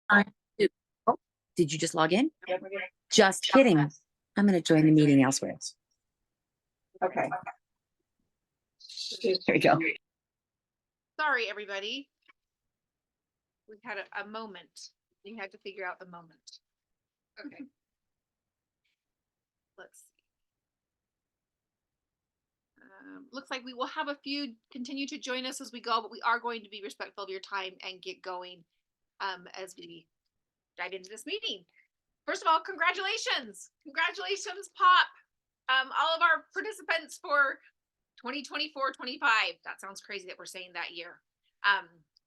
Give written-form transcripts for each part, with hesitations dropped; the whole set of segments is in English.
I do. Oh, did you just log in? Just kidding. I'm going to join the meeting elsewhere. Okay. There we go. Sorry, everybody. We had a moment. We had to figure out the moment. Okay. Let's see. Looks like we will have a few continue to join us as we go, but we are going to be respectful of your time and get going as we dive into this meeting. First of all, congratulations. Congratulations, Pop. All of our participants for 2024-25. That sounds crazy that we're saying that year.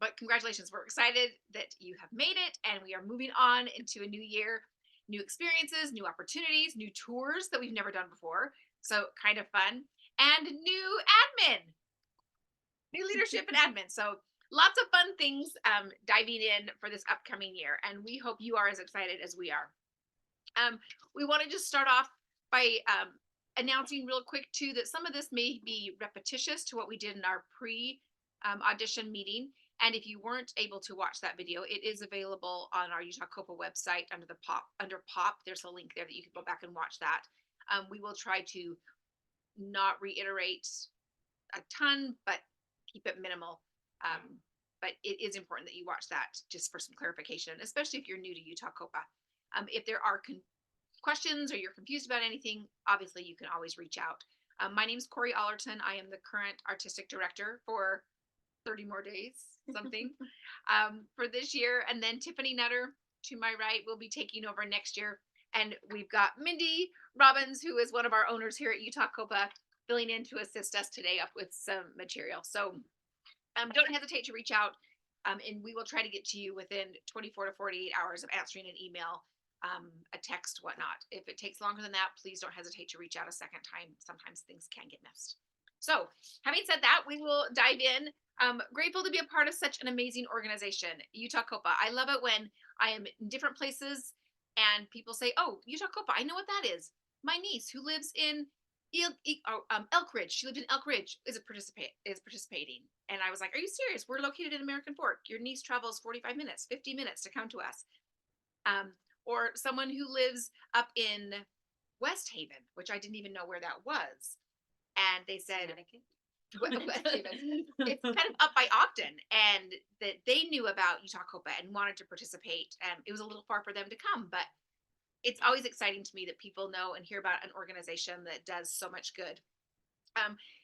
But congratulations. We're excited that you have made it, and we are moving on into a new year, new experiences, new opportunities, new tours that we've never done before. So kind of fun, and new admin, new leadership and admin. So lots of fun things diving in for this upcoming year. And we hope you are as excited as we are. We want to just start off by announcing real quick too that some of this may be repetitious to what we did in our pre-audition meeting. And if you weren't able to watch that video, it is available on our Utah COPA website under POP. There's a link there that you can go back and watch that. We will try to not reiterate a ton, but keep it minimal. But it is important that you watch that just for some clarification, especially if you're new to Utah COPA. If there are questions or you're confused about anything, obviously you can always reach out. My name is Corey Allerton. I am the current artistic director for 30 more days, something, for this year. And then Tiffany Nutter, to my right, will be taking over next year. And we've got Mindy Robbins, who is one of our owners here at Utah COPA, filling in to assist us today up with some material. So don't hesitate to reach out, and we will try to get to you within 24 to 48 hours of answering an email, a text, whatnot. If it takes longer than that, please don't hesitate to reach out a second time. Sometimes things can get missed. So having said that, we will dive in. Grateful to be a part of such an amazing organization, Utah COPA. I love it when I am in different places and people say, oh, Utah COPA, I know what that is. My niece who lives in Elk Ridge, she lived in Elk Ridge, is participating. And I was like, are you serious? We're located in American Fork. Your niece travels 45 minutes, 50 minutes to come to us. Or someone who lives up in West Haven, which I didn't even know where that was. And they said, West Haven. It's kind of up by Ogden, and that they knew about Utah COPA and wanted to participate. It was a little far for them to come, but it's always exciting to me that people know and hear about an organization that does so much good.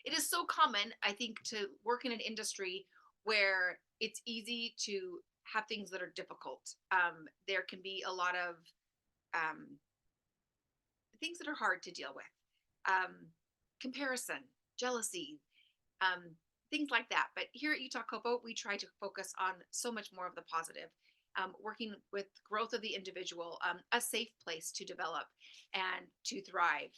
It is so common, I think, to work in an industry where it's easy to have things that are difficult. There can be a lot of things that are hard to deal with. Comparison, jealousy, things like that. But here at Utah COPA, we try to focus on so much more of the positive, working with growth of the individual, a safe place to develop and to thrive.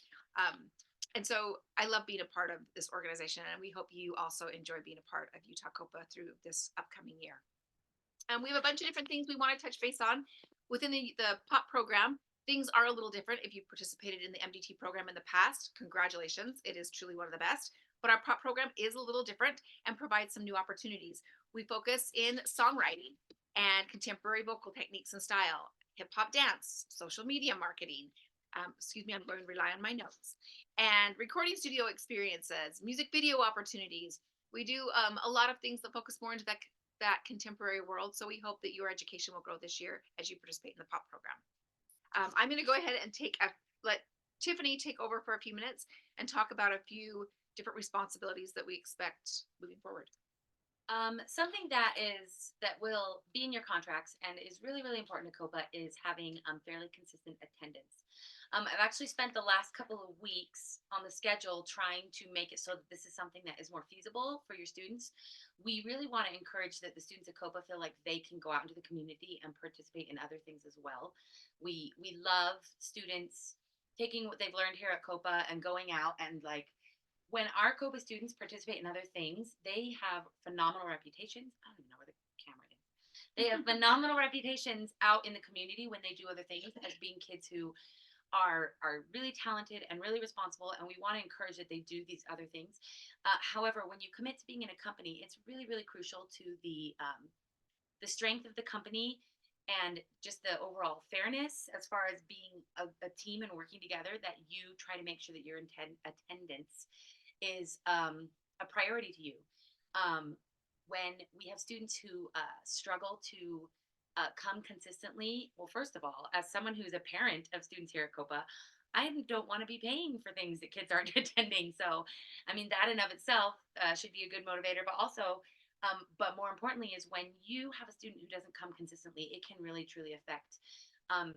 And so I love being a part of this organization, and we hope you also enjoy being a part of Utah COPA through this upcoming year. We have a bunch of different things we want to touch base on within the POP program. Things are a little different. If you've participated in the MDT program in the past, congratulations. It is truly one of the best. But our POP program is a little different and provides some new opportunities. We focus in songwriting and contemporary vocal techniques and style, hip hop dance, social media marketing. I'm going to rely on my notes. And recording studio experiences, music video opportunities. We do a lot of things that focus more into that contemporary world. So we hope that your education will grow this year as you participate in the POP program. I'm going to go ahead and let Tiffany take over for a few minutes and talk about a few different responsibilities that we expect moving forward. Something that will be in your contracts and is really, really important to COPA is having fairly consistent attendance. I've actually spent the last couple of weeks on the schedule trying to make it so that this is something that is more feasible for your students. We really want to encourage that the students at COPA feel like they can go out into the community and participate in other things as well. We love students taking what they've learned here at COPA and going out and when our COPA students participate in other things, they have phenomenal reputations. I don't even know where the camera is. They have phenomenal reputations out in the community when they do other things as being kids who are really talented and really responsible, and we want to encourage that they do these other things. However, when you commit to being in a company, it's really, really crucial to the strength of the company and just the overall fairness as far as being a team and working together, that you try to make sure that your attendance is a priority to you. Um, when we have students who struggle to come consistently, well, first of all, as someone who's a parent of students here at COPA, I don't want to be paying for things that kids aren't attending. So, I mean, that in of itself should be a good motivator. But also, but more importantly, is when you have a student who doesn't come consistently, it can really truly affect um,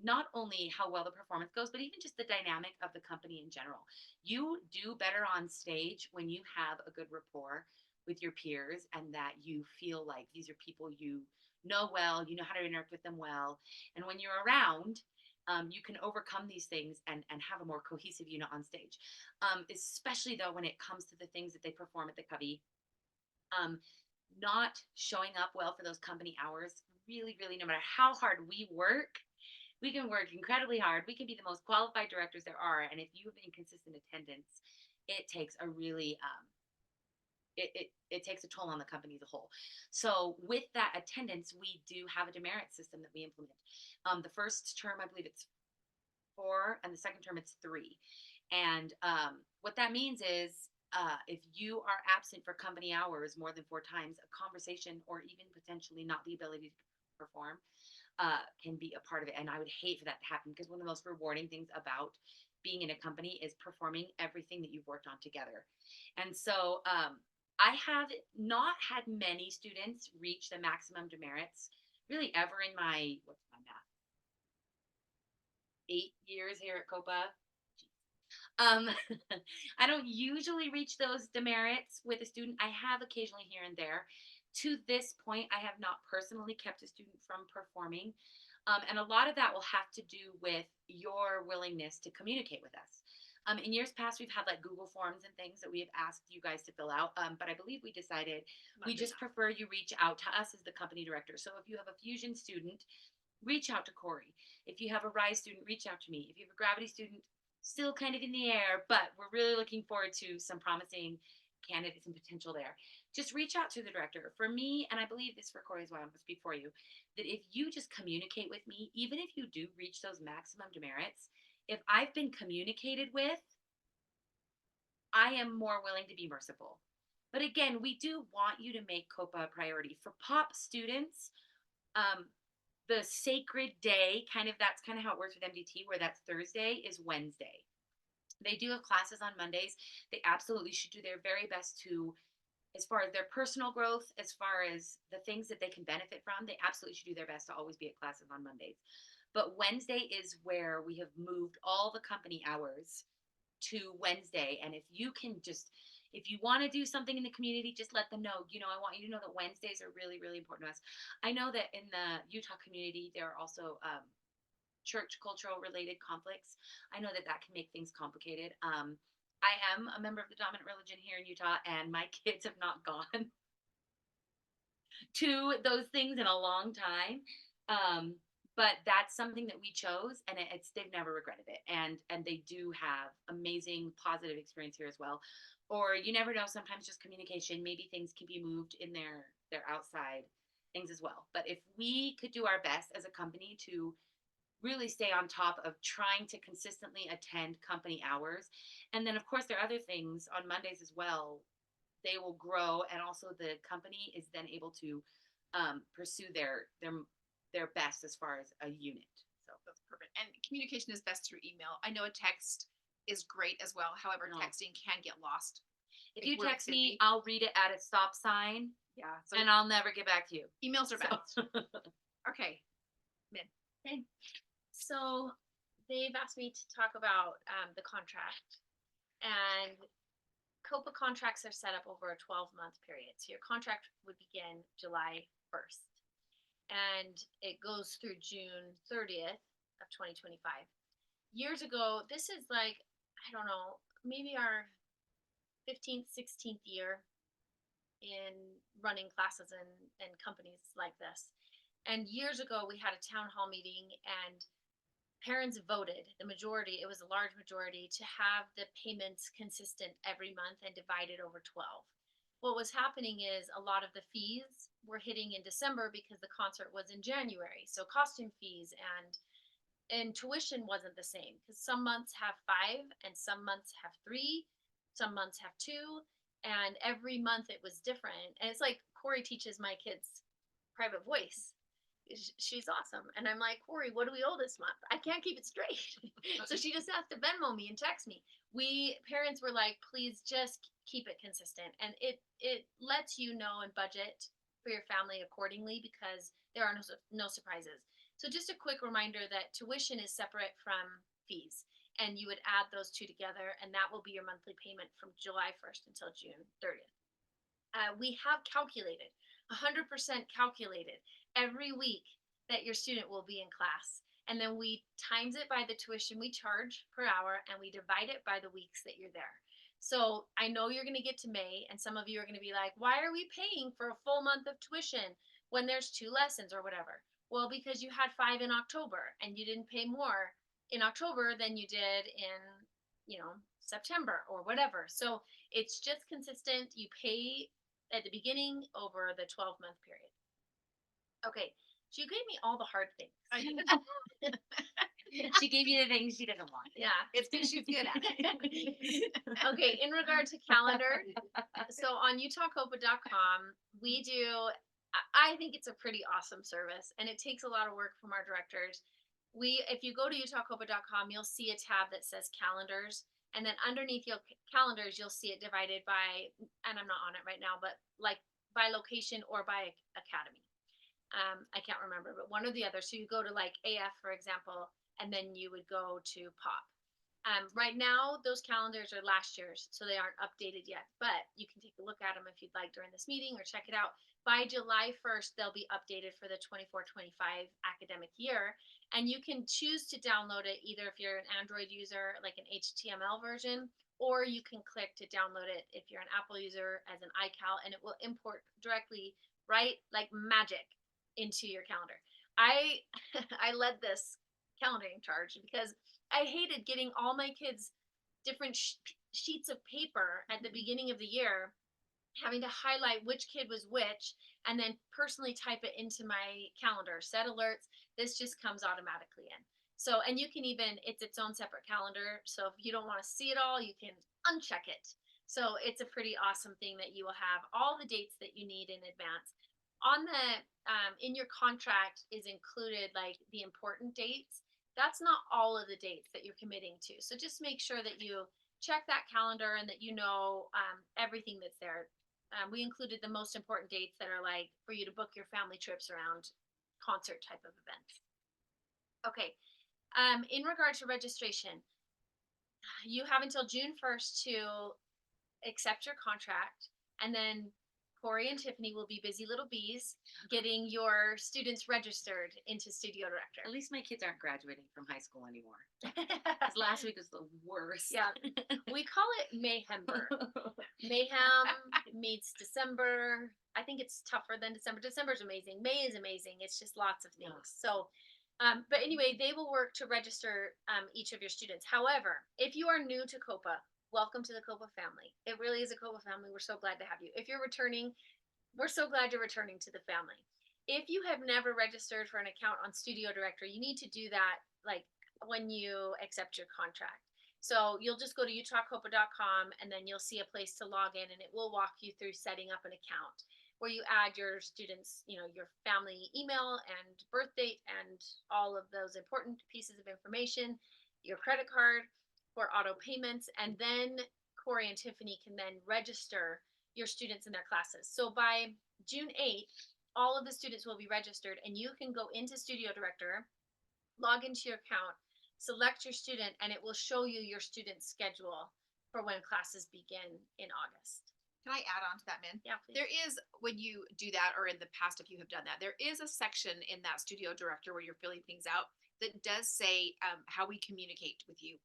not only how well the performance goes, but even just the dynamic of the company in general. You do better on stage when you have a good rapport with your peers, and that you feel like these are people you know well, you know how to interact with them well. And when you're around, you can overcome these things and have a more cohesive unit on stage. Especially though when it comes to the things that they perform at the Covey, um, not showing up well for those company hours, really, really, no matter how hard we work, we can work incredibly hard. We can be the most qualified directors there are. And if you have inconsistent attendance, it takes a really, it takes a toll on the company as a whole. So with that attendance, we do have a demerit system that we implement. The first term, I believe it's 4, and the second term it's 3. And what that means is if you are absent for company hours more than 4 times, a conversation or even potentially not the ability to perform can be a part of it. And I would hate for that to happen, because one of the most rewarding things about being in a company is performing everything that you've worked on together. And so I have not had many students reach the maximum demerits really ever in my, what's my math, 8 years here at COPA. Um, I don't usually reach those demerits with a student. I have occasionally here and there. To this point, I have not personally kept a student from performing. And a lot of that will have to do with your willingness to communicate with us. In years past, we've had like Google Forms and things that we have asked you guys to fill out. But I believe we decided we just prefer you reach out to us as the company director. So if you have a Fusion student, reach out to Corey. If you have a Rise student, reach out to me. If you have a Gravity student, still kind of in the air, but we're really looking forward to some promising candidates and potential there. Just reach out to the director. For me, and I believe this for Corey as well, I'm going to speak for you, that if you just communicate with me, even if you do reach those maximum demerits, if I've been communicated with, I am more willing to be merciful. But again, we do want you to make COPA a priority. For POP students, the sacred day, that's kind of how it works with MDT, where that's Thursday, is Wednesday. They do have classes on Mondays. They absolutely should do their very best to, as far as their personal growth, as far as the things that they can benefit from, they absolutely should do their best to always be at classes on Mondays. But Wednesday is where we have moved all the company hours to Wednesday. And if you can just, if you want to do something in the community, just let them know. I want you to know that Wednesdays are really, really important to us. I know that in the Utah community, there are also church cultural related conflicts. I know that can make things complicated. I am a member of the dominant religion here in Utah, and my kids have not gone to those things in a long time. But that's something that we chose, and they've never regretted it. And they do have amazing positive experience here as well. Or you never know, sometimes just communication, maybe things can be moved in their outside things as well. But if we could do our best as a company to really stay on top of trying to consistently attend company hours. And then of course there are other things on Mondays as well. They will grow, and also the company is then able to pursue their best as far as a unit. So That's perfect. And communication is best through email. I know a text is great as well. However, No. texting can get lost. if If you we're text me, busy. I'll read it at a stop sign, Yeah. So and I'll never get back to you. emails are So- best. Okay. So they've asked me to talk about the contract, and COPA contracts are set up over a 12-month period. So your contract would begin July 1st, and it goes through June 30th of 2025. Years ago, this is like, I don't know, maybe our 15th, 16th year in running classes and companies like this. And years ago, we had a town hall meeting, and parents voted, the majority, it was a large majority, to have the payments consistent every month and divided over 12. What was happening is a lot of the fees were hitting in December because the concert was in January. So costume fees and tuition wasn't the same because some months have 5 and some months have 3, some months have 2, and every month it was different. And it's like Corey teaches my kids private voice. She's awesome. And I'm like, Corey, what do we owe this month? I can't keep it straight. So she just has to Venmo me and text me. We parents were like, please just keep it consistent. And it lets you know and budget for your family accordingly because there are no surprises. So just a quick reminder that tuition is separate from fees. And you would add those two together, and that will be your monthly payment from July 1st until June 30th. We have calculated, 100% calculated every week that your student will be in class. And then we times it by the tuition we charge per hour, and we divide it by the weeks that you're there. So I know you're going to get to May, and some of you are going to be like, why are we paying for a full month of tuition when there's 2 lessons or whatever? Well, because you had 5 in October, and you didn't pay more in October than you did in, September or whatever. So it's just consistent. You pay at the beginning over the 12-month period. Okay, so you gave me all the hard things. She gave you the things she didn't want. Yeah. It's because she's good at it. Okay, in regard to calendar, so on utahcopa.com, we do, I think it's a pretty awesome service, and it takes a lot of work from our directors. If you go to utahcopa.com, you'll see a tab that says calendars, and then underneath your calendars, you'll see it divided by, and I'm not on it right now, but like by location or by academy. I can't remember, but one or the other. So you go to like AF, for example, and then you would go to POP. Right now, those calendars are last year's, so they aren't updated yet, but you can take a look at them if you'd like during this meeting or check it out. By July 1st, they'll be updated for the 24-25 academic year, and you can choose to download it either if you're an Android user, like an HTML version, or you can click to download it if you're an Apple user as an iCal, and it will import directly, right, like magic, into your calendar. I led this calendaring charge because I hated getting all my kids different sheets of paper at the beginning of the year, having to highlight which kid was which, and then personally type it into my calendar, set alerts. This just comes automatically in. So, and you can even, it's its own separate calendar. So if you don't want to see it all, you can uncheck it. So it's a pretty awesome thing that you will have all the dates that you need in advance. On the, in your contract is included like the important dates. That's not all of the dates that you're committing to. So just make sure that you check that calendar and that you know everything that's there. We included the most important dates that are like for you to book your family trips around concert type of events. Okay. In regard to registration, you have until June 1st to accept your contract, and then Corey and Tiffany will be busy little bees getting your students registered into studio director. At least my kids aren't graduating from high school anymore. 'Cause last week was the worst. Yeah, we call it Mayhember. Mayhem meets December. I think it's tougher than December. December's amazing. May is amazing. It's just lots of things. So, but anyway, they will work to register each of your students. However, if you are new to COPA, welcome to the COPA family. It really is a COPA family. We're so glad to have you. If you're returning, we're so glad you're returning to the family. If you have never registered for an account on Studio Director, you need to do that like when you accept your contract. So you'll just go to utahcopa.com, and then you'll see a place to log in, and it will walk you through setting up an account where you add your students, your family email and birth date and all of those important pieces of information, your credit card for auto payments, and then Corey and Tiffany can then register your students in their classes. So by June 8th, all of the students will be registered, and you can go into Studio Director, log into your account, select your student, and it will show you your student schedule for when classes begin in August. Can I add on to that, Min? Yeah, please. There is, when you do that, or in the past, if you have done that, there is a section in that Studio Director where you're filling things out that does say how we communicate with you.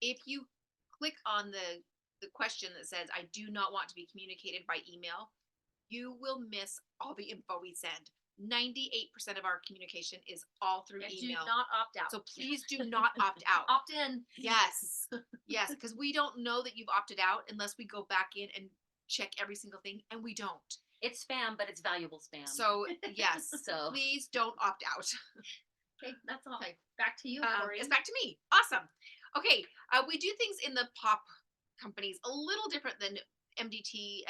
If you click on the question that says, I do not want to be communicated by email, you will miss all the info we send. 98% of our communication is all through And email. do not opt out. So please do not opt out. Opt in. Yes. Yes. Because we don't know that you've opted out unless we go back in and check every single thing, and we don't. It's spam, but it's valuable spam. So yes, So- please don't opt out. Okay, that's all. Okay. Back to you, Corey. It's back to me. Awesome. Okay, we do things in the pop companies a little different than MDT,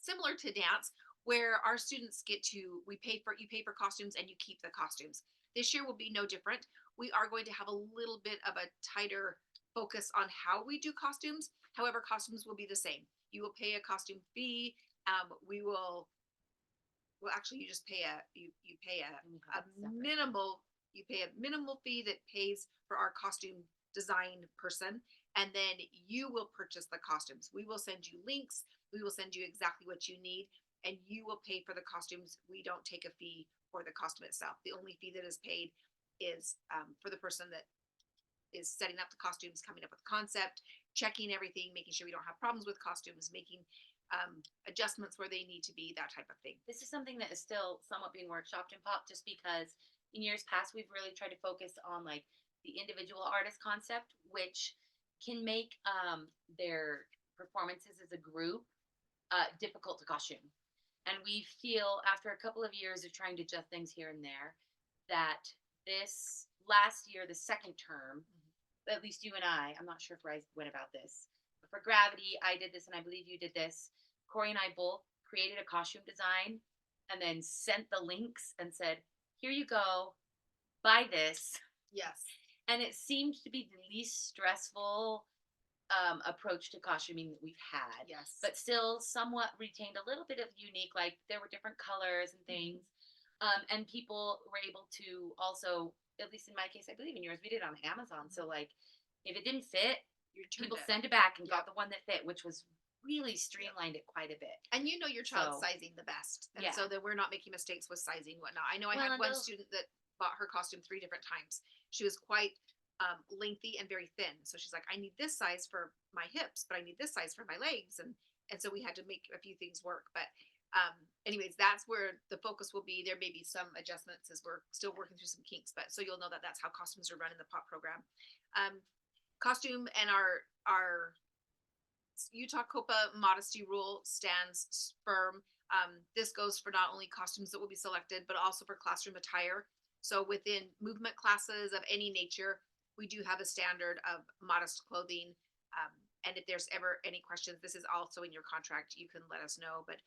similar to dance, where our students get to you pay for costumes and you keep the costumes. This year will be no different. We are going to have a little bit of a tighter focus on how we do costumes. However, costumes will be the same. You will pay a costume fee. We will. Well, actually, you just pay you pay a minimal fee that pays for our costume design person, and then you will purchase the costumes. We will send you links. We will send you exactly what you need, and you will pay for the costumes. We don't take a fee for the costume itself. The only fee that is paid is for the person that is setting up the costumes, coming up with the concept, checking everything, making sure we don't have problems with costumes, making adjustments where they need to be, that type of thing. This is something that is still somewhat being workshopped in pop, just because in years past we've really tried to focus on like the individual artist concept, which can make their performances as a group difficult to costume. And we feel after a couple of years of trying to adjust things here and there that this last year, the second term, at least you and I'm not sure if Rise went about this, but for Gravity, I did this and I believe you did this. Corey and I both created a costume design and then sent the links and said, here you go, buy this. Yes. And it seemed to be the least stressful approach to costuming that we've had. Yes. But still somewhat retained a little bit of unique, like there were different colors and things. And people were able to also, at least in my case, I believe in yours, we did it on Amazon. So like if it didn't fit, people sent it back and got the one that fit, which was really streamlined it quite a bit. And you know your child's So- sizing the best. And Yeah. so that we're not making mistakes with sizing and whatnot. I know I Well, had and one they'll- student that bought her costume 3 different times. She was quite lengthy and very thin. So she's like, I need this size for my hips, but I need this size for my legs. And so we had to make a few things work. But anyways, that's where the focus will be. There may be some adjustments as we're still working through some kinks, but so you'll know that that's how costumes are run in the pop program. Costume and our Utah COPA modesty rule stands firm. This goes for not only costumes that will be selected, but also for classroom attire. So within movement classes of any nature, we do have a standard of modest clothing. And if there's ever any questions, this is also in your contract. You can let us know, but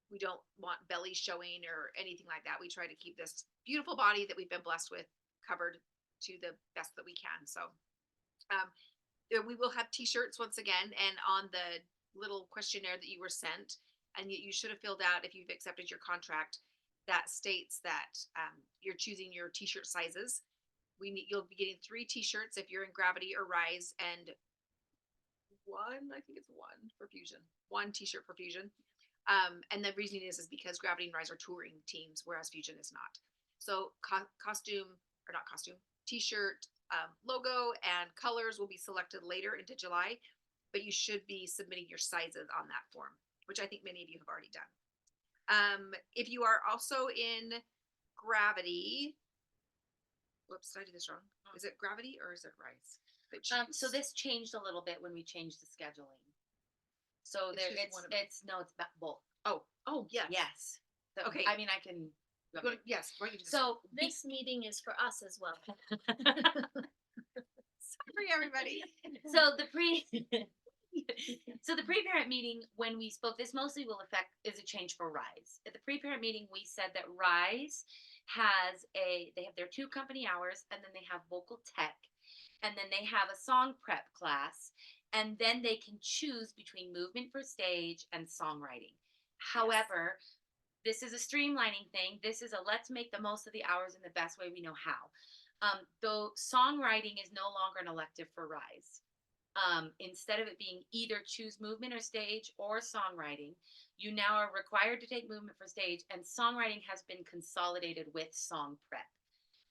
we don't want belly showing or anything like that. We try to keep this beautiful body that we've been blessed with covered to the best that we can. So we will have t-shirts once again, and on the little questionnaire that you were sent, and you should have filled out if you've accepted your contract, that states that you're choosing your t-shirt sizes. You'll be getting 3 t-shirts if you're in Gravity or Rise, and one for Fusion. 1 t-shirt for Fusion. And the reasoning is because Gravity and Rise are touring teams, whereas Fusion is not. So t-shirt logo and colors will be selected later into July, but you should be submitting your sizes on that form, which I think many of you have already done. If you are also in Gravity, whoops, did I do this wrong? Is it Gravity or is it Rise? So this changed a little bit when we changed the scheduling. So It's there, just one of them. it's both. Oh, yes. Yes. So, Okay. I mean, I can. Yes. Why don't you just- So This meeting is for us as well. sorry, everybody. So the pre-parent meeting, when we spoke, this mostly is a change for Rise. At the pre-parent meeting, we said that Rise they have their 2 company hours, and then they have vocal tech, and then they have a song prep class, and then they can choose between movement for stage and songwriting. However, this is a streamlining thing. This is a let's make the most of the hours in the best way we know how. Though songwriting is no longer an elective for Rise. Instead of it being either choose movement or stage or songwriting, you now are required to take movement for stage, and songwriting has been consolidated with song prep.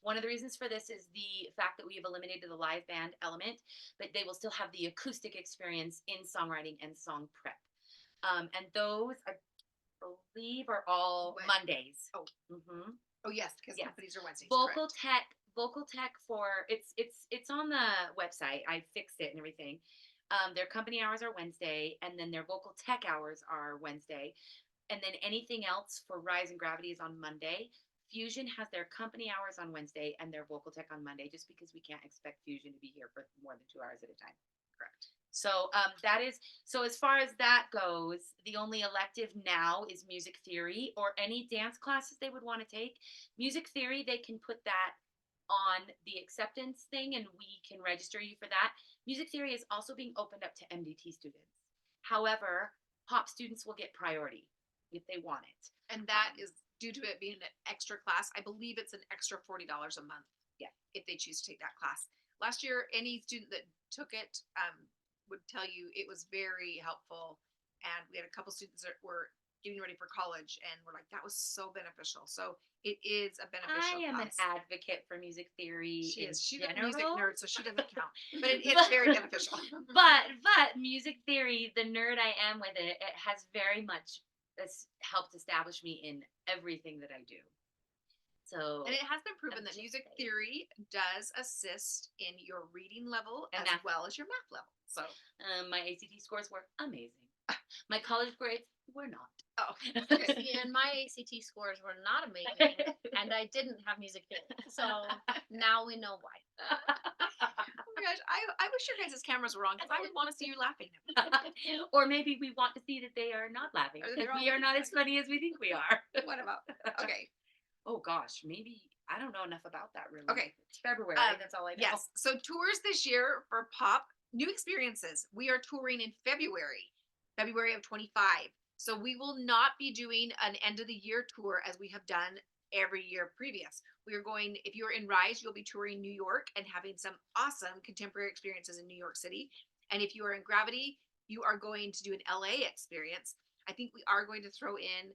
One of the reasons for this is the fact that we have eliminated the live band element, but they will still have the acoustic experience in songwriting and song prep. And those, I believe, are all When? Mondays. Oh. Mm-hmm. Oh, yes, because Yes. companies are Wednesdays. Vocal correct. tech for it's on the website. I fixed it and everything. Their company hours are Wednesday, and then their vocal tech hours are Wednesday. and then anything else for Rise and Gravity is on Monday. Fusion has their company hours on Wednesday and their vocal tech on Monday, just because we can't expect Fusion to be here for more than 2 hours at a time. Correct. So that is, so as far as that goes, the only elective now is music theory or any dance classes they would want to take. Music theory, they can put that on the acceptance thing and we can register you for that. Music theory is also being opened up to MDT students. However, pop students will get priority if they want it. And that is due to it being an extra class. I believe it's an extra $40 a month. Yeah. If they choose to take that class. Last year, any student that took it would tell you it was very helpful. And we had a couple students that were getting ready for college and we're like, that was so beneficial. So it is a beneficial I am class. an advocate for music theory. She in is. She's a general. music nerd, so she doesn't count. But it's very beneficial. But music theory, the nerd I am with it, it has very much helped establish me in everything that I do. So And it has been proven I'm that just music saying. theory does assist in your reading level And as math. well as your math level. So, my ACT scores were amazing. My college grades were not. oh, okay. See, and my ACT scores were not amazing, and I didn't have music theory. So now we know why. Oh my gosh, I wish your guys' cameras were on because I would want to see you laughing. Or maybe we want to see that they are not laughing Or because they're all we are not as funny as we think we are. What about? Okay. Oh gosh, maybe I don't know enough about that really. Okay. It's February. That's all I know. Yes. So tours this year for Pop, new experiences. We are touring in February of 25. So we will not be doing an end of the year tour as we have done every year previous. We are going, if you're in Rise, you'll be touring New York and having some awesome contemporary experiences in New York City. And if you are in Gravity, you are going to do an LA experience. I think we are going to throw in,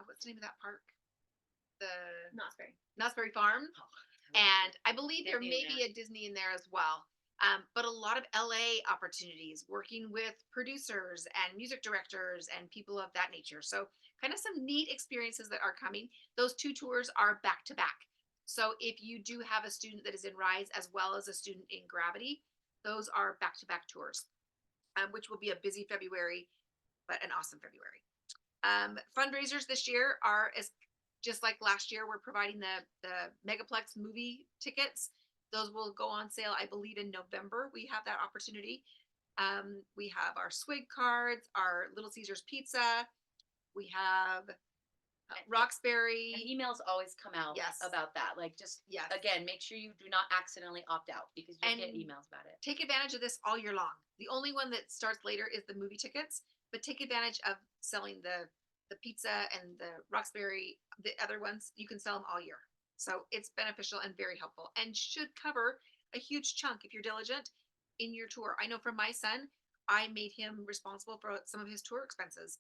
what's the name of that park? The Not very. Knott's Berry Farm. And I believe there Disney may in be a Disney in there as well. But a lot of LA opportunities working with producers and music directors and people of that nature. So kind of some neat experiences that are coming. Those two tours are back to back. So if you do have a student that is in Rise as well as a student in Gravity, those are back to back tours, which will be a busy February, but an awesome February. Fundraisers this year are as just like last year, we're providing the Megaplex movie tickets. Those will go on sale, I believe, in November. We have that opportunity. We have our swig cards, our Little Caesars pizza. We have Roxbury. And emails always come out Yes. about that. Like just Yes. again, make sure you do not accidentally opt out because you'll get And emails about it. Take advantage of this all year long. The only one that starts later is the movie tickets, but take advantage of selling the pizza and the Roxbury, the other ones. You can sell them all year. So it's beneficial and very helpful and should cover a huge chunk if you're diligent in your tour. I know for my son, I made him responsible for some of his tour expenses.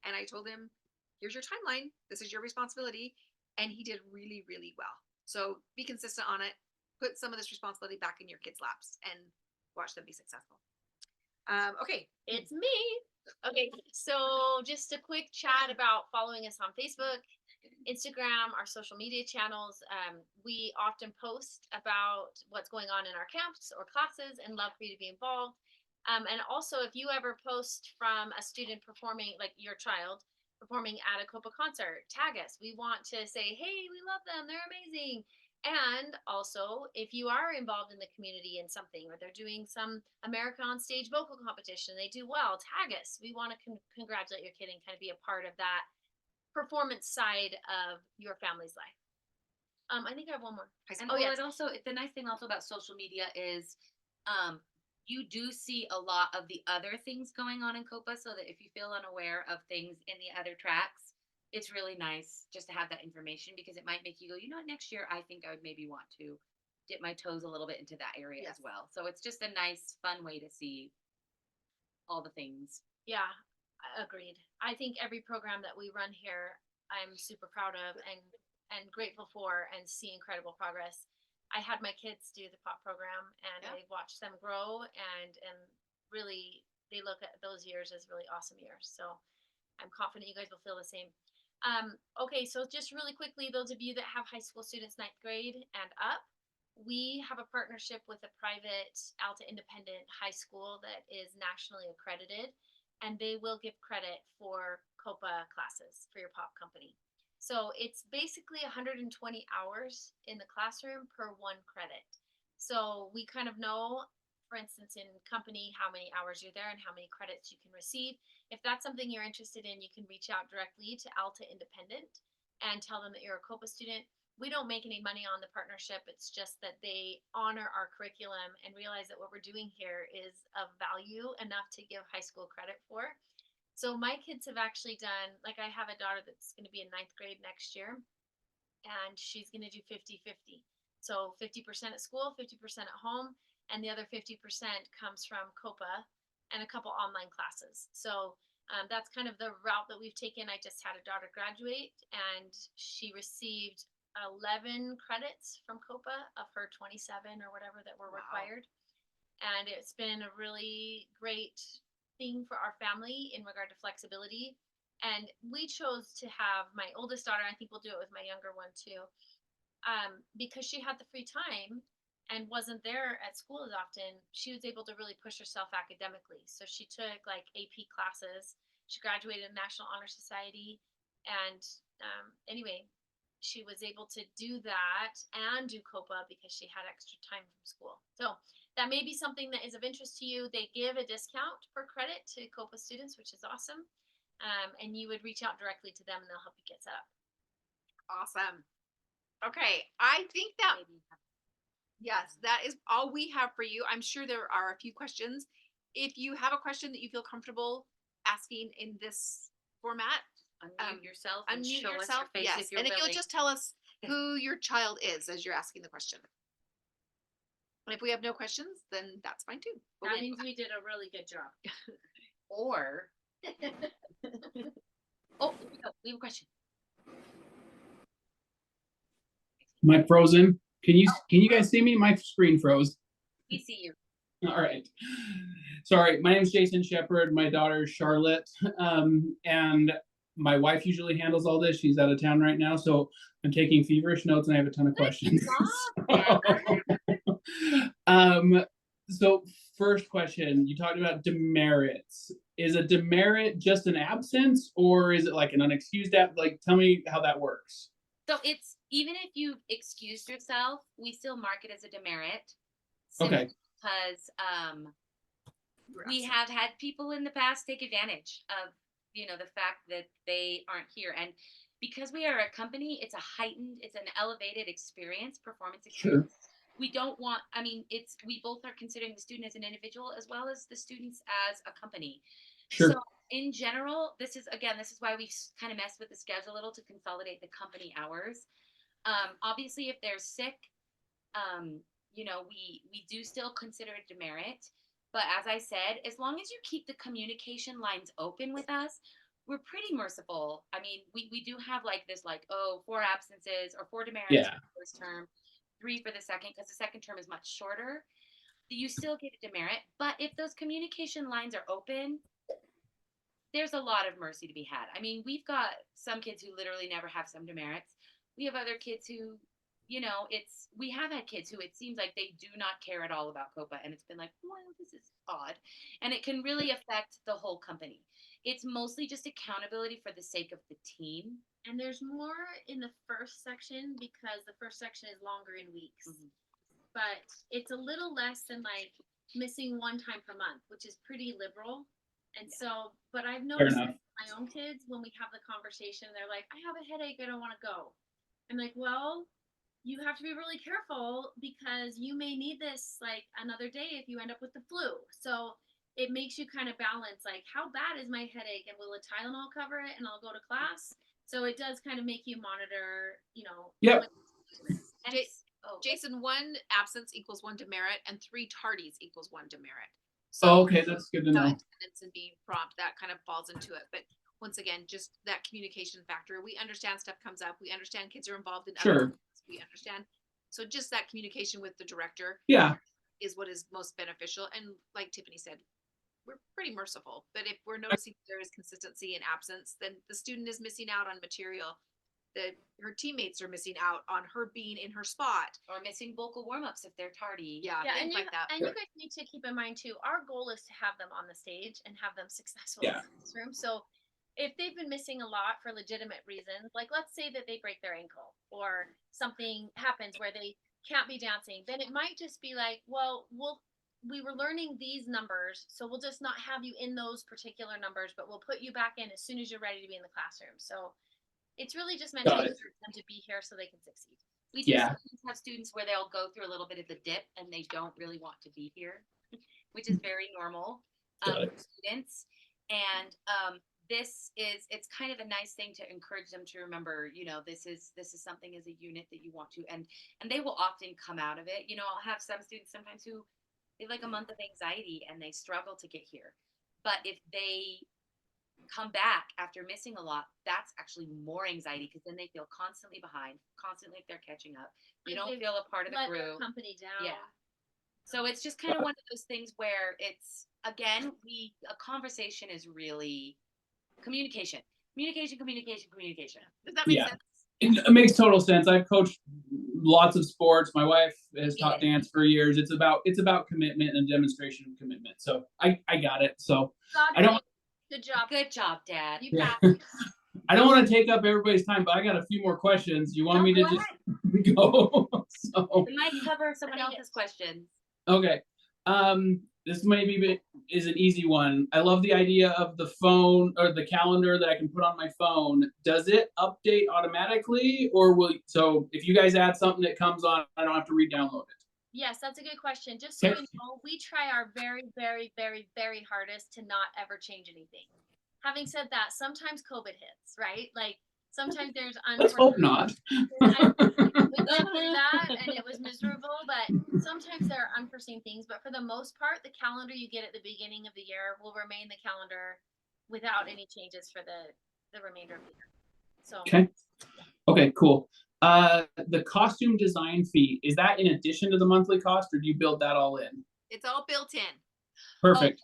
And I told him, here's your timeline. This is your responsibility. And he did really, really well. So be consistent on it. Put some of this responsibility back in your kids' laps and watch them be successful. Okay. It's me. Okay, so just a quick chat about following us on Facebook, Instagram, our social media channels. We often post about what's going on in our camps or classes and love for you to be involved. And also, if you ever post from a student performing, like your child performing at a COPA concert, tag us. We want to say, hey, we love them. They're amazing. And also, if you are involved in the community in something, or they're doing some America on Stage vocal competition, they do well, tag us. We want to congratulate your kid and kind of be a part of that performance side of your family's life. I think I have one more. And Oh, well, yes. it also the nice thing also about social media is you do see a lot of the other things going on in COPA, so that if you feel unaware of things in the other tracks, it's really nice just to have that information because it might make you go, you know what, next year I think I would maybe want to dip my toes a little bit into that area Yes. as well. So it's just a nice, fun way to see all the things. Yeah, agreed. I think every program that we run here, I'm super proud of and grateful for and see incredible progress. I had my kids do the pop program and Yeah. I watched them grow and really they look at those years as really awesome years. So I'm confident you guys will feel the same. Okay, so just really quickly, those of you that have high school students 9th grade and up, we have a partnership with a private Alta Independent high school that is nationally accredited. and they will give credit for COPA classes for your pop company. So it's basically 120 hours in the classroom per 1 credit. So we kind of know, for instance, in company, how many hours you're there and how many credits you can receive. If that's something you're interested in, you can reach out directly to Alta Independent and tell them that you're a COPA student. We don't make any money on the partnership. It's just that they honor our curriculum and realize that what we're doing here is of value enough to give high school credit for. So my kids have actually done, like I have a daughter that's going to be in 9th grade next year, and she's going to do 50-50. So 50% at school, 50% at home, and the other 50% comes from COPA and a couple online classes. So that's kind of the route that we've taken. I just had a daughter graduate, and she received 11 credits from COPA of her 27 or whatever that were required. And it's been a really great thing for our family in regard to flexibility. And we chose to have my oldest daughter, I think we'll do it with my younger one too, because she had the free time and wasn't there at school as often. She was able to really push herself academically. So she took like AP classes. She graduated in National Honor Society. And anyway, she was able to do that and do COPA because she had extra time from school. So that may be something that is of interest to you. They give a discount for credit to COPA students, which is awesome. And you would reach out directly to them and they'll help you get set up. Awesome. Okay. I think that, yes, that is all we have for you. I'm sure there are a few questions. If you have a question that you feel comfortable asking in this format, Unmute yourself and unmute show yourself. us your face Yes. if you're And if willing. you'll just tell us who your child is as you're asking the question. And if we have no questions, then that's fine too. But That we'll- means we did a really good job. Or oh, here we go. We have a question. Am I frozen? Can you guys see me? My screen froze. We see you. All right. Sorry, my name is Jason Shepard. My daughter is Charlotte, and my wife usually handles all this. She's out of town right now, so I'm taking feverish notes, and I have a ton of questions. So first question, you talked about demerits. Is a demerit just an absence, or is it like an unexcused like, tell me how that works. So it's, even if you've excused yourself, we still mark it as a demerit. Okay. Because we have had people in the past take advantage of, the fact that they aren't here. And because we are a company, it's an elevated experience, performance experience. Sure. We don't want, we both are considering the student as an individual as well as the students as a company. Sure. So in general, this is why we kind of mess with the schedule a little to consolidate the company hours. Obviously, if they're sick, we do still consider it demerit. But as I said, as long as you keep the communication lines open with us, we're pretty merciful. We do have like this, 4 absences or 4 demerits for the first term, 3 for the second, because the second term is much shorter. You still get a demerit. But if those communication lines are open, there's a lot of mercy to be had. We've got some kids who literally never have some demerits. We have other kids who, we have had kids who it seems like they do not care at all about COPA. And it's been like, well, this is odd. And it can really affect the whole company. It's mostly just accountability for the sake of the team. And there's more in the first section because the first section is longer in weeks. Mm-hmm. But it's a little less than like missing 1 time per month, which is pretty liberal. And so, but I've noticed my own kids, when we have the conversation, they're like, I have a headache, I don't want to go. I'm like, well, you have to be really careful because you may need this like another day if you end up with the flu. So it makes you kind of balance, like, how bad is my headache and will a Tylenol cover it and I'll go to class? So it does kind of make you monitor, Yep. And Jason, 1 absence equals 1 demerit and 3 tardies equals 1 demerit. So okay, that's good to know. Attendance and being prompt, that kind of falls into it. But once again, just that communication factor. We understand stuff comes up. We understand kids are involved in other things. We understand. So just that communication with the director is what is most beneficial. And like Tiffany said, we're pretty merciful. But if we're noticing there is consistency in absence, then the student is missing out on material. her teammates are missing out on her being in her spot. Or missing vocal warm-ups if they're tardy. Yeah, Yeah, and things you, like that. and you guys need to keep in mind too, our goal is to have them on the stage and have them successful in Yeah. the classroom. So if they've been missing a lot for legitimate reasons, like let's say that they break their ankle or something happens where they can't be dancing, then it might just be like, well, we were learning these numbers, so we'll just not have you in those particular numbers, but we'll put you back in as soon as you're ready to be in the classroom. So it's really just meant to Got it. encourage them to be here so they can succeed. We do Yeah. sometimes have students where they'll go through a little bit of the dip and they don't really want to be here, which is very normal Got for it. students. And it's kind of a nice thing to encourage them to remember, this is something as a unit that you want to, and they will often come out of it. I'll have some students sometimes who they have like a month of anxiety and they struggle to get here. But if they come back after missing a lot, that's actually more anxiety because then they feel constantly behind, constantly if they're catching up. They Like don't they've feel a part of the Let their group. company down. Yeah. So it's just kind of one of those things where it's, again, a conversation is really communication. Communication. Does that make Yeah. sense? It makes total sense. I've coached lots of sports. My wife has taught Yeah. dance for years. It's about commitment and demonstration of commitment. So I got it. So God I don't- bless you. Good job. Good job, Dad. You Yeah. got it. I don't want to take up everybody's time, but I got a few more questions. You want me to Go just go? So We might cover someone Dang it. else's questions. okay. This is an easy one. I love the idea of the phone or the calendar that I can put on my phone. Does it update automatically, or so if you guys add something that comes on, I don't have to re-download it? Yes, that's a good question. Just so Okay. you know, we try our very, very, very, very hardest to not ever change anything. Having said that, sometimes COVID hits, right? Like sometimes there's Let's hope not. We went through that and it was miserable, but sometimes there are unforeseen things. But for the most part, the calendar you get at the beginning of the year will remain the calendar without any changes for the remainder of the year. So Okay. Okay, cool. The costume design fee, is that in addition to the monthly cost, or do you build that all in? It's all built in. Perfect.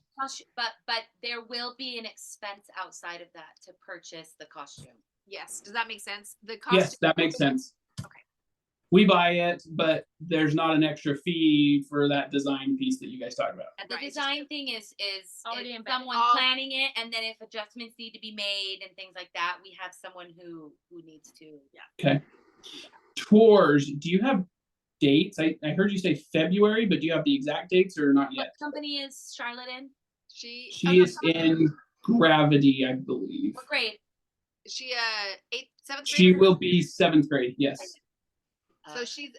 But there will be an expense outside of that to purchase the costume. Yes. Does that make sense? The cost. Yes, that makes sense. Okay. We buy it, but there's not an extra fee for that design piece that you guys talked about. And the Right, design thing is Already if embedded. someone All- planning it, and then if adjustments need to be made and things like that, we have someone who needs to. Okay. Tours, do you have dates? I heard you say February, but do you have the exact dates or not What yet? company is Charlotte in? She She is in Gravity, I believe. What grade? she 7th She grader. will be 7th grade, yes. So she's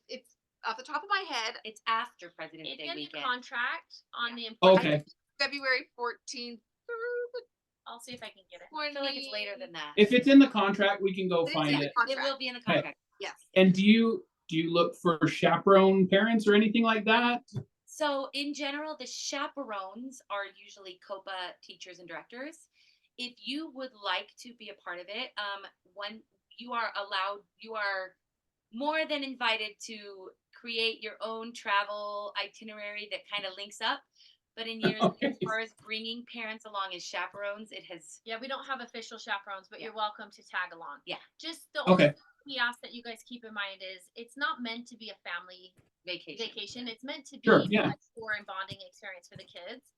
it's off the top of my head, It's after President's it's Day in the weekend. contract on the Okay, February 14th through I'll see if I can get it. the I feel like it's later than that. if it's in the contract, we can go It's in find the it. It will be in the Okay. contract. Yes. And do you look for chaperone parents or anything like that? So in general, the chaperones are usually COPA teachers and directors. If you would like to be a part of it, when you are more than invited to create your own travel itinerary that kind of links up. But in years as far as bringing parents along as chaperones, it has. Yeah, we don't have official chaperones, but you're welcome to tag along. Yeah. Just the only Okay. thing we ask that you guys keep in mind is it's not meant to be a family vacation. It's meant to be Sure, yeah. a tour and bonding experience for the kids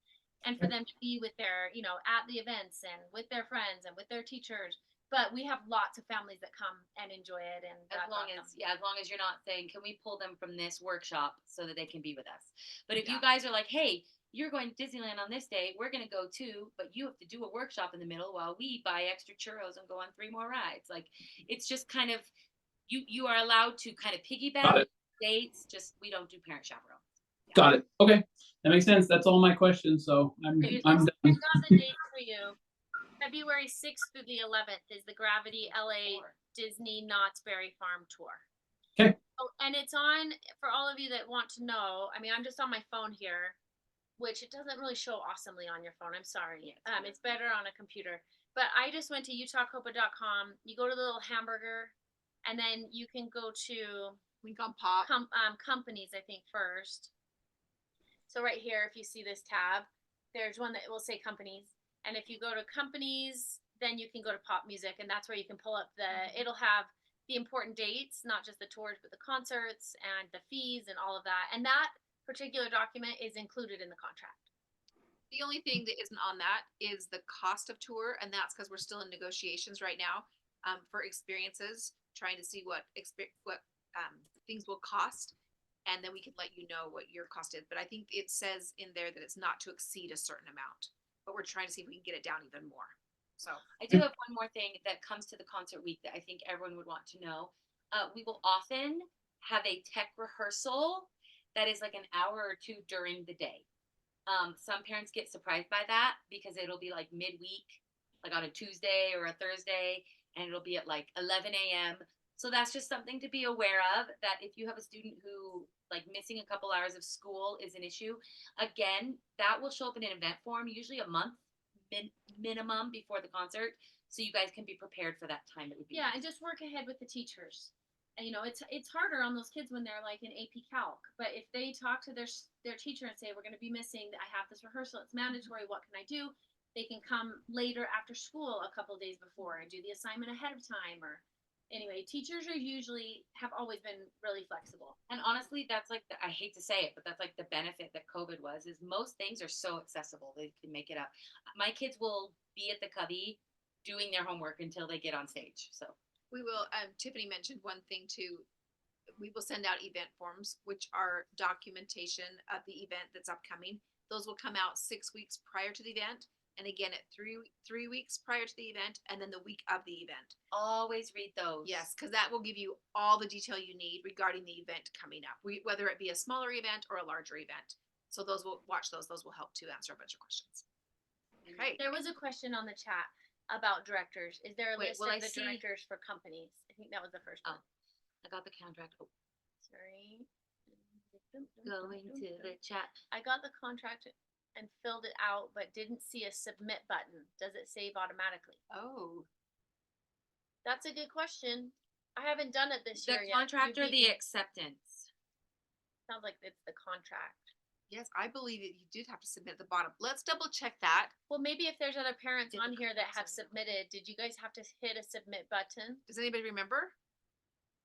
and for them to be with their, at the events and with their friends and with their teachers. But we have lots of families that come and enjoy it, and As that's long awesome. as you're not saying, can we pull them from this workshop so that they can be with us? But if Yeah. you guys are like, hey, you're going to Disneyland on this day, we're going to go too, but you have to do a workshop in the middle while we buy extra churros and go on 3 more rides. Like, it's just kind of, you are allowed to kind of Got piggyback it. dates, just we don't do parent chaperones. Got it. Okay, that makes sense. That's all my questions, so I'm Okay, done. I've got the date for you. February 6th through the 11th is the Gravity LA Disney Knott's Berry Farm tour. Okay. Oh, and it's on, for all of you that want to know, I mean, I'm just on my phone here, which it doesn't really show awesomely on your phone. I'm sorry. It's better on a computer. But I just went to utahcopa.com. You go to the little hamburger, and then you can go to Link on pop. companies, I think, first. So right here, if you see this tab, there's one that will say companies. And if you go to companies, then you can go to pop music, and that's where you can pull up it'll have the important dates, not just the tours, but the concerts and the fees and all of that. And that particular document is included in the contract. The only thing that isn't on that is the cost of tour, and that's because we're still in negotiations right now for experiences, trying to see what things will cost, and then we can let you know what your cost is. But I think it says in there that it's not to exceed a certain amount, but we're trying to see if we can get it down even more. So I do have one more thing that comes to the concert week that I think everyone would want to know. We will often have a tech rehearsal that is like an hour or two during the day. Some parents get surprised by that because it'll be like midweek, like on a Tuesday or a Thursday, and it'll be at like 11 a.m. So that's just something to be aware of, that if you have a student who like missing a couple hours of school is an issue, again, that will show up in an event form, usually a month minimum before the concert, so you guys can be prepared for that time. It would be Yeah, and just work ahead with the teachers. And, you know, it's harder on those kids when they're like in AP Calc. But if they talk to their teacher and say, we're going to be missing, I have this rehearsal, it's mandatory, what can I do? They can come later after school a couple days before and do the assignment ahead of time. Or anyway, teachers have always been really flexible. And honestly, that's like I hate to say it, but that's like the benefit that COVID was, is most things are so accessible. They can make it up. My kids will be at the cubby doing their homework until they get on stage. So we will, Tiffany mentioned one thing too. We will send out event forms, which are documentation of the event that's upcoming. Those will come out 6 weeks prior to the event, and again at three weeks prior to the event, and then the week of the event. always read those. Yes, because that will give you all the detail you need regarding the event coming up, whether it be a smaller event or a larger event. So those will watch those. Those will help to answer a bunch of questions. Okay. There was a question on the chat about directors. Is there a Wait, list will of I the see- directors for companies? I think that was the first one. I got the contract. Oh, Sorry. going to the chat. I got the contract and filled it out, but didn't see a submit button. Does it save automatically? Oh, That's a good question. I haven't done it this The year yet. contract You or beat the me. acceptance? Sounds like it's the contract. yes, I believe that you did have to submit at the bottom. Let's double check that. Well, maybe if there's other parents Did on the here that have contracts or- submitted, did you guys have to hit a submit button? Does anybody remember?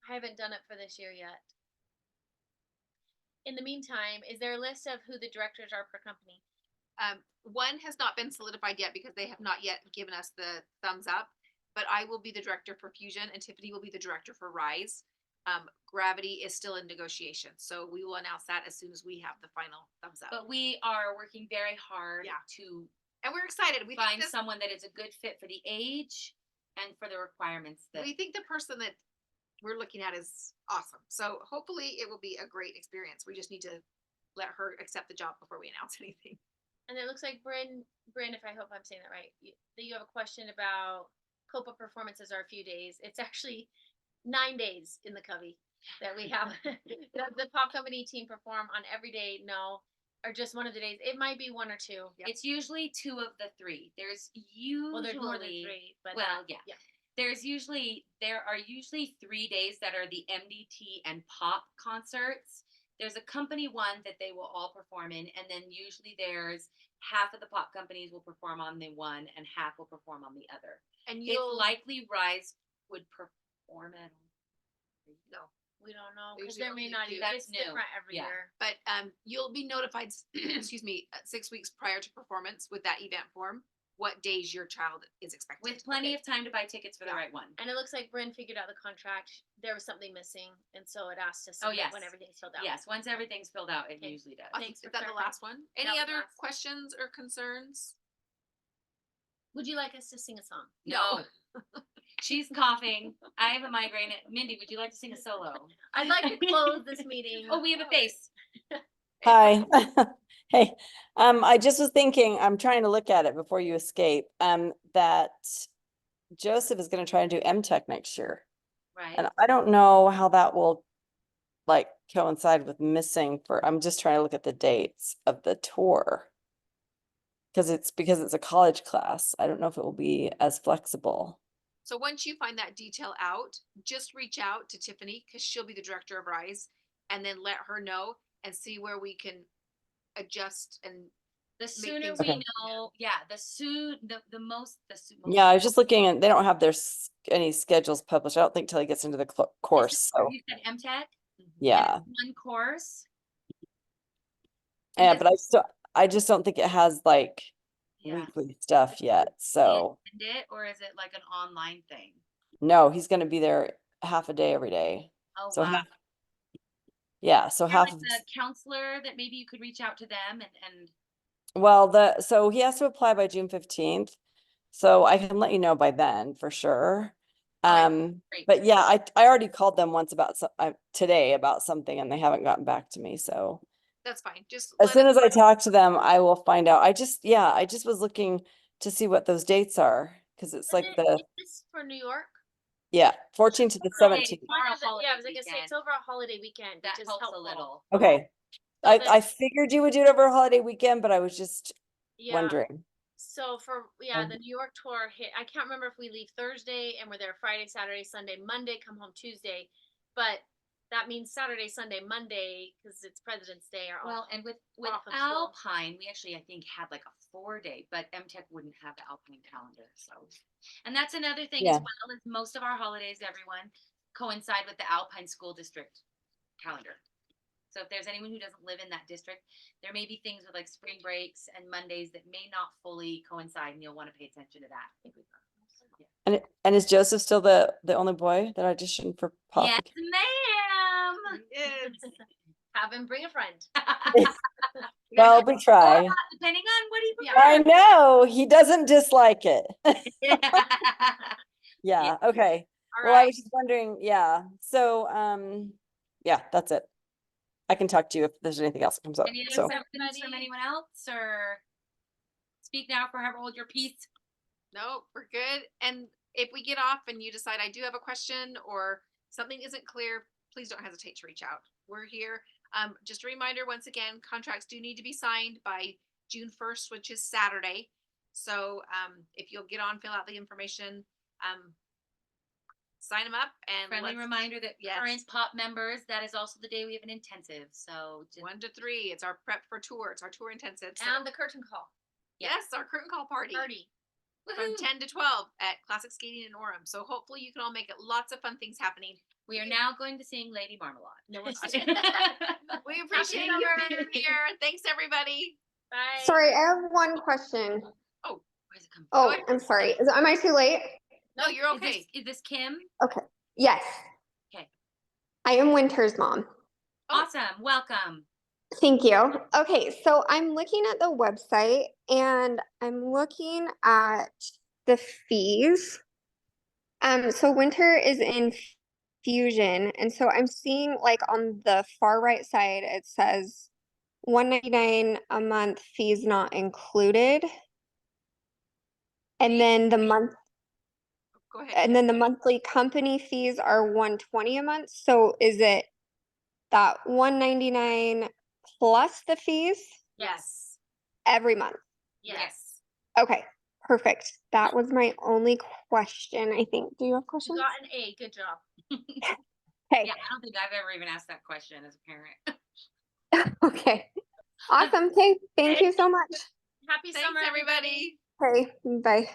I haven't done it for this year yet. In the meantime, is there a list of who the directors are per company? One has not been solidified yet because they have not yet given us the thumbs up, but I will be the director for Fusion and Tiffany will be the director for Rise. Gravity is still in negotiation, so we will announce that as soon as we have the final thumbs up. But we are working very hard Yeah. to And we're excited. We find think this, someone that is a good fit for the age and for the requirements that we think the person that we're looking at is awesome. So hopefully it will be a great experience. We just need to let her accept the job before we announce anything. And it looks like Bryn, if I hope I'm saying that right, you have a question about COPA performances are a few days. It's actually 9 days in the cubby that we have the pop company team perform on every day. No, or just one of the days. It might be one or two. Yep. it's usually 2 of the 3. There's usually Well, there's more than 3, but well, that- yeah. There are usually 3 days that are the MDT and pop concerts. There's a company one that they will all perform in, and then usually there's half of the pop companies will perform on the one and half will perform on the other. And It's you'll likely Rise would perform at no. we don't know They because usually there may only not do- even. That's It's new. different every Yeah. year. But you'll be notified, excuse me, 6 weeks prior to performance with that event form, what days your child is expected. with plenty Okay. of time to buy tickets for the Yeah. right one. And it looks like Bryn figured out the contract. There was something missing, and so it asked us Oh, yes. when everything's filled out. Yes, once everything's filled out, it Okay. usually does. Awesome. Thanks Is for that the clarifying. last one? That Any was the other last. questions or concerns? Would you like us to sing a song? No. She's coughing. I have a migraine. Mindy, would you like to sing a solo? I'd like to close this meeting. Oh, we have a bass. Hi. Hey, I just was thinking, I'm trying to look at it before you escape, that Joseph is gonna try and do MTech next year. Right. And I don't know how that will like coincide with missing I'm just trying to look at the dates of the tour. Because it's a college class. I don't know if it will be as flexible. So once you find that detail out, just reach out to Tiffany because she'll be the director of Rise, and then let her know and see where we can adjust and The sooner things we Okay. know, yeah, the most. Yeah, I was just looking and they don't have their any schedules published. I don't think till he gets into the course. So You said MTech? yeah, One course. yeah, this- but I just don't think it has like Yeah. weekly stuff yet. Do you So attend it, or is it like an online thing? no, he's going to be there half a day every day. Oh, So wow. yeah, so Or half like of the counselor that maybe you could reach out to them and well, so he has to apply by June 15th. So I can let you know by then for sure. All right, great. But yeah, I already called them once about today about something and they haven't gotten back to me. So That's fine. Just as let soon us as I talk to them, I will find out. I just was looking to see what those dates are because it's like Is this for New York? 14th to the Holiday. 17th. Tomorrow Yeah, I was gonna say, weekend. it's over a holiday weekend, that which is helps helpful. a little. Okay. So then- I figured you would do it over a holiday weekend, but I was just Yeah, wondering. so for, the New York tour hit, I can't remember if we leave Thursday and we're there Friday, Saturday, Sunday, Monday, come home Tuesday. But that means Saturday, Sunday, Monday, because it's President's Day are Well, all. and with off of school. Alpine, we actually I think had like a 4-day, but MTech wouldn't have the Alpine calendar. So, and that's another thing Yeah. as well as most of our holidays, everyone coincide with the Alpine School District calendar. So if there's anyone who doesn't live in that district, there may be things with like spring breaks and Mondays that may not fully coincide, and you'll want to pay attention to that. And is Joseph still the only boy that auditioned for Pop? Yes, ma'am. Yes. Have him bring a friend. Well, we try. Depending on what he I know he doesn't dislike it. prefers. Yeah, okay. All Well, I right, was just wondering, yeah. So, yeah, that's it. I can talk to you if there's anything else that comes up. Any other So, questions from anyone else, or speak now, forever hold your peace? No, we're good. And if we get off and you decide I do have a question or something isn't clear, please don't hesitate to reach out. We're here. Just a reminder, once again, contracts do need to be signed by June 1st, which is Saturday. So if you'll get on, fill out the information, sign them up, and Friendly let's- reminder that yes. current POP members, that is also the day we have an intensive. So just 1 to 3. It's our prep for tour. It's our tour intensive. So, and the curtain call yes, our curtain call party. From woohoo. 10 to 12 at Classic Skating in Orem. So hopefully you can all make it. Lots of fun things happening. We are now going to sing Lady Marmalade. No one's We appreciate you being here. Thanks, everybody. Bye. Sorry, I have one question. Where's it come from? Oh, I'm sorry. Am I too late? No, you're okay. Is this Kim? Yes. Okay. I am Winter's mom. Oh. Awesome. Welcome. Thank you. Okay, so I'm looking at the website and I'm looking at the fees. So Winter is in Fusion, and so I'm seeing like on the far right side it says $199 a month, fees not included. And then the Go ahead. and then the monthly company fees are $120 a month. So is it that $199 plus the fees Yes. every month? Yes. Okay, perfect. That was my only question, I think. Do you have You questions? got an A. Good job. Okay, Yeah, I don't think I've ever even asked that question as a parent. okay. Awesome. Okay, thank you so much. Happy Thanks, summer, everybody. Okay, bye.